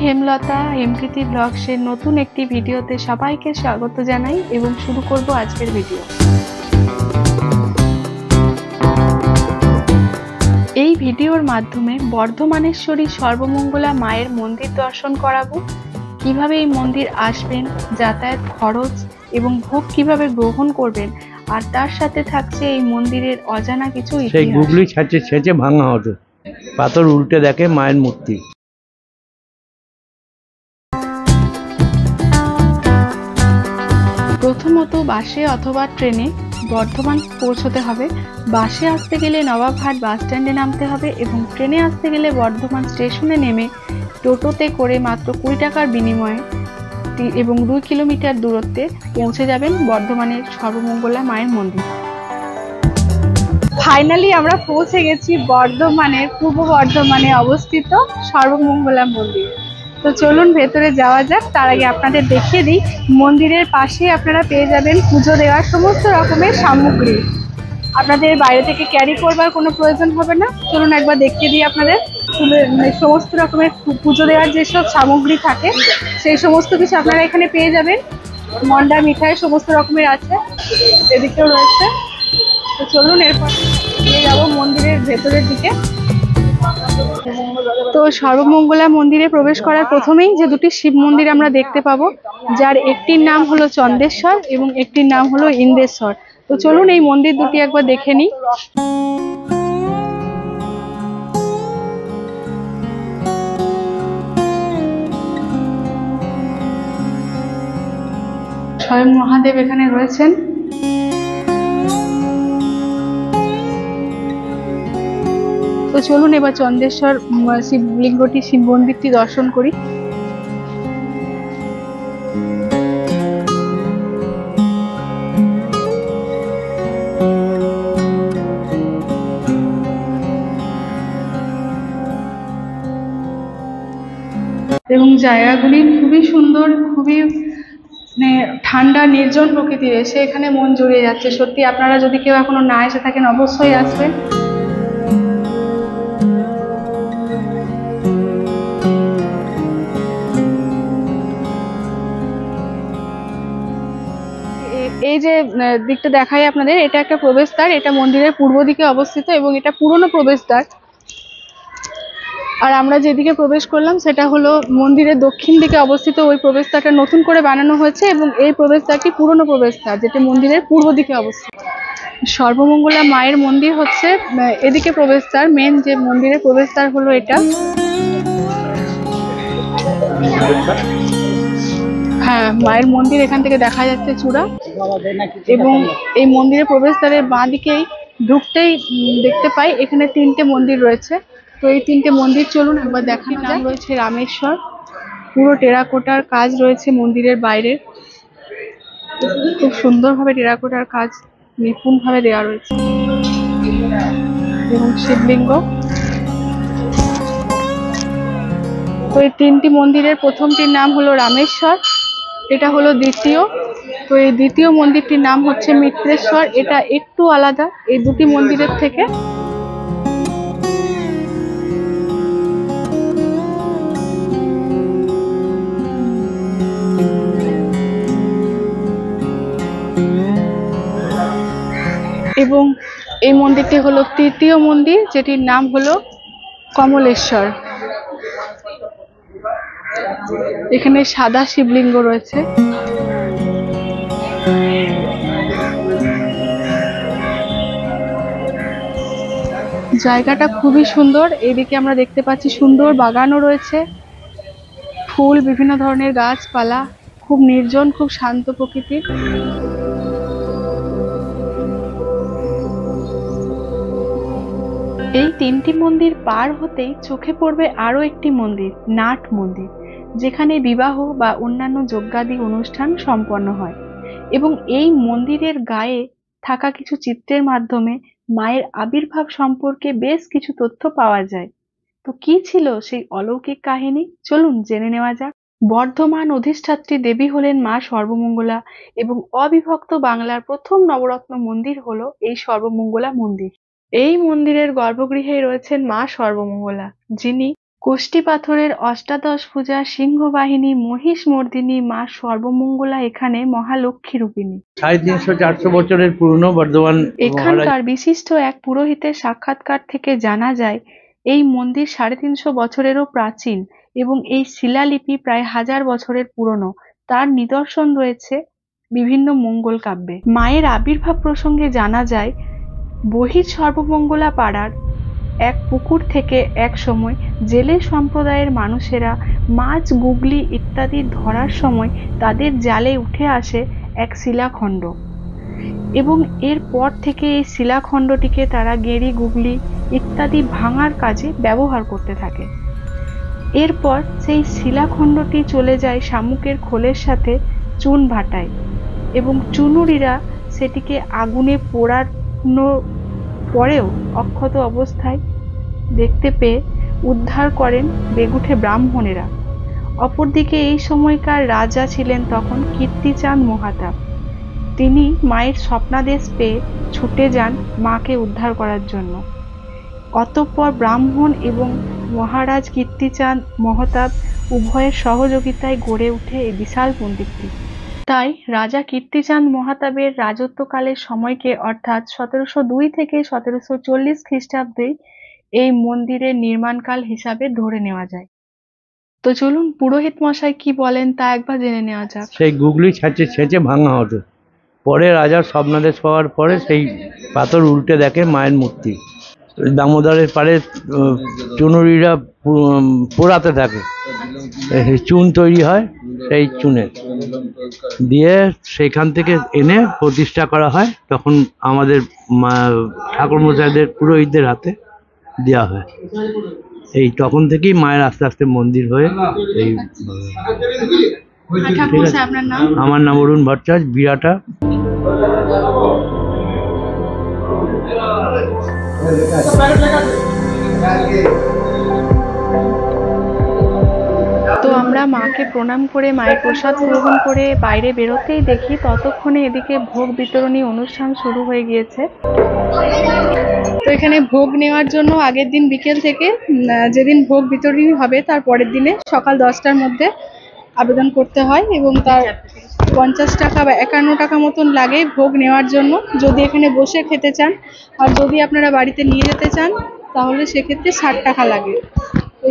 হেমলতা হেমকৃতি ব্লগসের নতুন একটি ভিডিওতে সবাইকে স্বাগত জানাই এবং শুরু করব আজকের ভিডিও। এই ভিডিওর মাধ্যমে বর্ধমানেশ্বরী সর্বমঙ্গলা মায়ের মন্দির দর্শন করাবো, কিভাবে এই মন্দির আসবেন, যাতায়াত খরচ এবং ভোগ কিভাবে গ্রহণ করবেন, আর তার সাথে থাকছে এই মন্দিরের অজানা কিছু ইতিহাস। সেই গুগলি ছেঁচে ভাঙা হতো, পাথর উল্টে দেখে মায়ের মূর্তি। প্রথমত বাসে অথবা ট্রেনে বর্ধমান পৌঁছতে হবে। বাসে আসতে গেলে নবাবহাট বাস স্ট্যান্ডে নামতে হবে এবং ট্রেনে আসতে গেলে বর্ধমান স্টেশনে নেমে টোটোতে করে মাত্র 20 টাকার বিনিময়ে এবং 2 কিলোমিটার দূরত্বে পৌঁছে যাবেন বর্ধমানের সর্বমঙ্গলা মায়ের মন্দির। ফাইনালি আমরা পৌঁছে গেছি বর্ধমানের পূর্ব বর্ধমানে অবস্থিত সর্বমঙ্গলা মন্দির। তো চলুন ভেতরে যাওয়া যাক। তার আগে আপনাদের দেখিয়ে দিই, মন্দিরের পাশে আপনারা পেয়ে যাবেন পুজো দেওয়ার সমস্ত রকমের সামগ্রী। আপনাদের বাইরে থেকে ক্যারি করবার কোনো প্রয়োজন হবে না। চলুন একবার দেখিয়ে দিই আপনাদের। সমস্ত রকমের পুজো দেওয়ার যেসব সামগ্রী থাকে সেই সমস্ত কিছু আপনারা এখানে পেয়ে যাবেন। মন্ডা মিঠাই সমস্ত রকমের আছে, এদিকেও রয়েছে। তো চলুন এরপর নিয়ে যাবো মন্দিরের ভেতরের দিকে। তো সর্বমঙ্গলা মন্দিরে প্রবেশ করার প্রথমেই যে দুটি শিব মন্দির আমরা দেখতে পাবো, যার একটির নাম হলো চন্দেশ্বর এবং একটির নাম হলো ইন্দ্রেশ্বর। তো চলুন এই মন্দির দুটি একবার দেখে নিই। স্বয়ং মহাদেব এখানে রয়েছেন। তো চলুন এবার চন্দেশ্বর শিবলিঙ্গটি, শিব মন্দিরটি দর্শন করি। এবং জায়গাগুলি খুবই সুন্দর, খুবই ঠান্ডা নির্জন প্রকৃতির, এসে এখানে মন জুড়িয়ে যাচ্ছে। সত্যি আপনারা যদি কেউ এখনো না এসে থাকেন অবশ্যই আসবেন। এই যে দিকটা দেখাই আপনাদের, এটা একটা প্রবেশদ্বার। এটা মন্দিরের পূর্ব দিকে অবস্থিত এবং এটা পুরনো প্রবেশদ্বার। আর আমরা যেদিকে প্রবেশ করলাম সেটা হলো মন্দিরের দক্ষিণ দিকে অবস্থিত। ওই প্রবেশদ্বারটা নতুন করে বানানো হয়েছে এবং এই প্রবেশদ্বারটি পুরনো প্রবেশদ্বার, যেটা মন্দিরের পূর্ব দিকে অবস্থিত। সর্বমঙ্গলা মায়ের মন্দির হচ্ছে এদিকে প্রবেশদ্বার। মেন যে মন্দিরের প্রবেশদ্বার হলো এটা। হ্যাঁ, মায়ের মন্দির এখান থেকে দেখা যাচ্ছে চূড়া। এবং এই মন্দিরের প্রবেশদ্বারের বাঁ দিকেই ঢুকতেই দেখতে পাই এখানে 3টে মন্দির রয়েছে। তো এই 3টে মন্দির চলুন একবার দেখা যাক। নাম রয়েছে রামেশ্বর। পুরো টেরাকোটার কাজ রয়েছে মন্দিরের বাইরে, খুব সুন্দরভাবে টেরাকোটার কাজ নিপুণভাবে দেওয়া রয়েছে। এবং শিবলিঙ্গ। তো এই 3টি মন্দিরের প্রথমটির নাম হলো রামেশ্বর, এটা হলো দ্বিতীয়। তো এই দ্বিতীয় মন্দিরটির নাম হচ্ছে মিত্রেশ্বর, এটা একটু আলাদা এই দুটি মন্দিরের থেকে। এবং এই মন্দিরটি হলো তৃতীয় মন্দির, যেটির নাম হলো কমলেশ্বর। এখানে সাদা শিবলিঙ্গ রয়েছে। জায়গাটা খুবই সুন্দর। এইদিকে আমরা দেখতে পাচ্ছি সুন্দর বাগানও রয়েছে, ফুল, বিভিন্ন ধরনের গাছপালা, খুব নির্জন, খুব শান্ত প্রকৃতির। এই 3টি মন্দির পার হতেই চোখে পড়বে আরো একটি মন্দির, নাট মন্দির, যেখানে বিবাহ বা অন্যান্য যজ্ঞাদি অনুষ্ঠান সম্পন্ন হয়। এবং এই মন্দিরের গায়ে থাকা কিছু চিত্রের মাধ্যমে মায়ের আবির্ভাব সম্পর্কে বেশ কিছু তথ্য পাওয়া যায়। তো কি ছিল সেই অলৌকিক কাহিনী, চলুন জেনে নেওয়া যাক। বর্ধমান অধিষ্ঠাত্রী দেবী হলেন মা সর্বমঙ্গলা এবং অবিভক্ত বাংলার প্রথম নবরত্ন মন্দির হলো এই সর্বমঙ্গলা মন্দির। এই মন্দিরের গর্ভগৃহে রয়েছেন মা সর্বমঙ্গলা, যিনি কোষ্ঠী পাথরের অষ্টাদশ পূজা সিংহবাহিনী মহিষ মর্দিনী মা সর্বমঙ্গলা এখানে মহালক্ষ্মী রূপিণী। 350-400 বছরের পুরনো বর্ধমান এখানকার বিশিষ্ট এক পুরোহিতের সাক্ষাৎকার থেকে জানা যায় এই মন্দির 350 বছরেরও প্রাচীন এবং এই শিলালিপি প্রায় 1000 বছরের পুরনো। তার নিদর্শন রয়েছে বিভিন্ন মঙ্গল কাব্যে। মায়ের আবির্ভাব প্রসঙ্গে জানা যায় বহির সর্বমঙ্গলা পাড়ার এক পুকুর থেকে এক সময় জেলে সম্প্রদায়ের মানুষেরা মাছ, গুগলি ইত্যাদি ধরার সময় তাদের জালে উঠে আসে এক শিলাখণ্ড এবং এরপর থেকে এই শিলাখণ্ডটিকে তারা গেঁড়ি, গুগলি ইত্যাদি ভাঙার কাজে ব্যবহার করতে থাকে। এরপর সেই শিলাখণ্ডটি চলে যায় শামুকের খোলের সাথে চুন ভাটায় এবং চুনুরিরা সেটিকে আগুনে পোড়ানোর পরেও অক্ষত অবস্থায় দেখতে পেয়ে উদ্ধার করেন বেগুঠে ব্রাহ্মণেরা। অপরদিকে এই সময়কার রাজা ছিলেন তখন কীর্তিচাঁদ মহাতাব। তিনি মায়ের স্বপ্নাদেশ পেয়ে ছুটে যান মাকে উদ্ধার করার জন্য। অতঃপর ব্রাহ্মণ এবং মহারাজ কীর্তিচাঁদ মহাতাব উভয়ের সহযোগিতায় গড়ে ওঠে এই বিশাল মন্দিরটি। তাই রাজা কীর্তিচাঁদ মহাতাবের রাজত্বকালের সময়কে অর্থাৎ 1702 থেকে 1740 খ্রিস্টাব্দে এই মন্দিরের নির্মাণকাল হিসাবে ধরে নেওয়া যায়। তো চলুন পুরোহিত মশাই কি বলেন তা একবার জেনে নেওয়া যাক। সেই গুগলি ছেঁচে ভাঙা হতো। পরে রাজার স্বপ্নাদেশ পাওয়ার পরে সেই পাথর উল্টে দেখে মায়ের মূর্তি। দামোদরের পাড়ে চুনুরিরা পোড়াতে থাকে, চুন তৈরি হয় সেই চুনের দিয়ে সেখান থেকে এনে প্রতিষ্ঠা করা হয়। তখন আমাদের ঠাকুরমশাইদের পুরোহিতদের হাতে দেওয়া হয়। এই তখন থেকেই মায়ের আস্তে আস্তে মন্দির হয়ে এই। আমার নাম অরুণ ভট্টাচার্য, বিরাটা। তো আমরা মাকে প্রণাম করে মায়ের প্রসাদ গ্রহণ করে বাইরে বেরোতেই দেখি ততক্ষণে এদিকে ভোগ বিতরণী অনুষ্ঠান শুরু হয়ে গিয়েছে। তো এখানে ভোগ নেওয়ার জন্য আগের দিন বিকেল থেকে যেদিন ভোগ বিতরণী হবে তার পরের দিনে সকাল 10টার মধ্যে আবেদন করতে হয় এবং তার 50 টাকা বা 51 টাকা মতন লাগে ভোগ নেওয়ার জন্য যদি এখানে বসে খেতে চান। আর যদি আপনারা বাড়িতে নিয়ে যেতে চান তাহলে সেক্ষেত্রে 60 টাকা লাগে।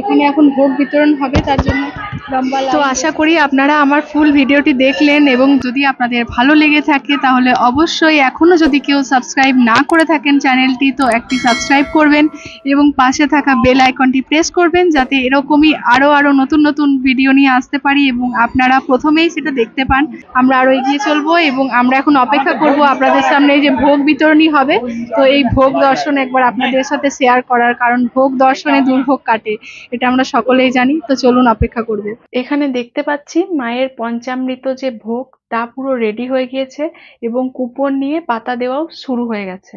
এখানে এখন ভোগ বিতরণ হবে তার জন্য লম্বা লাইন। তো আশা করি আপনারা আমার ফুল ভিডিওটি দেখলেন এবং যদি আপনাদের ভালো লেগে থাকে তাহলে অবশ্যই এখনো যদি কেউ সাবস্ক্রাইব না করে থাকেন চ্যানেলটি তো একটি সাবস্ক্রাইব করবেন এবং পাশে থাকা বেল আইকনটি প্রেস করবেন যাতে এরকমই আরো নতুন নতুন ভিডিও নিয়ে আসতে পারি এবং আপনারা প্রথমেই সেটা দেখতে পান। আমরা আরো এগিয়ে চলবো এবং আমরা এখন অপেক্ষা করব আপনাদের সামনে যে ভোগ বিতরণী হবে। তো এই ভোগ দর্শন একবার আপনাদের সাথে শেয়ার করার, কারণ ভোগ দর্শনে দুর্ভোগ কাটে, এটা আমরা সকলেই জানি। তো চলুন অপেক্ষা করব। এখানে দেখতে পাচ্ছি মায়ের পঞ্চামৃত যে ভোগ তা পুরো রেডি হয়ে গিয়েছে এবং কুপন নিয়ে পাতা দেওয়াও শুরু হয়ে গেছে।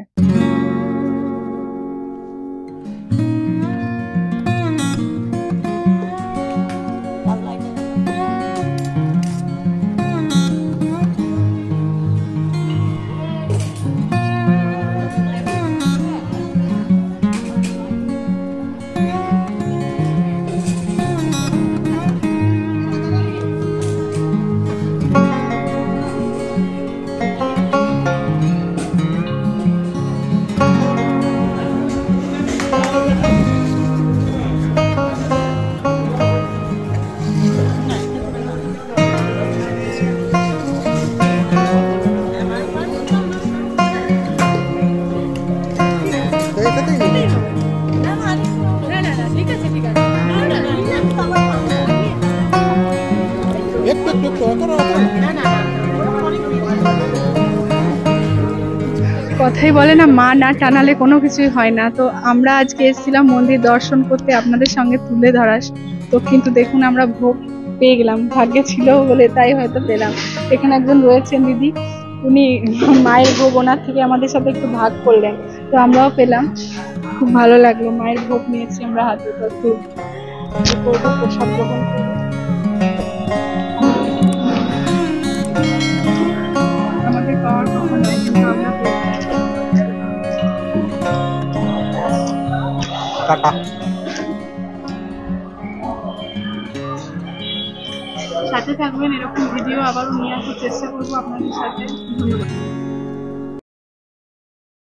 কথাই বলে না, মা না টানালে কোনো কিছুই হয় না। তো আমরা আজকে এসেছিলাম মন্দির দর্শন করতে আপনাদের সঙ্গে তুলে ধরার, তো কিন্তু দেখুন আমরা ভোগ পেয়ে গেলাম, ভাগ্যে ছিল বলে তাই হয়তো পেলাম। এখানে একজন রয়েছেন দিদি, উনি মায়ের ভোগ ওনার থেকে আমাদের সাথে একটু ভাগ করলেন, তো আমরাও পেলাম, খুব ভালো লাগলো। মায়ের ভোগ নিয়েছি আমরা হাতে, তো একটু প্রসাদ গ্রহণ করবো। আমাদের পাওয়ার কথা নয় কিন্তু আমরা টাকা। সাথে থাকবেন, এরকম ভিডিও আবারও নিয়ে আসার চেষ্টা করবো আপনাদের সাথে। ধন্যবাদ।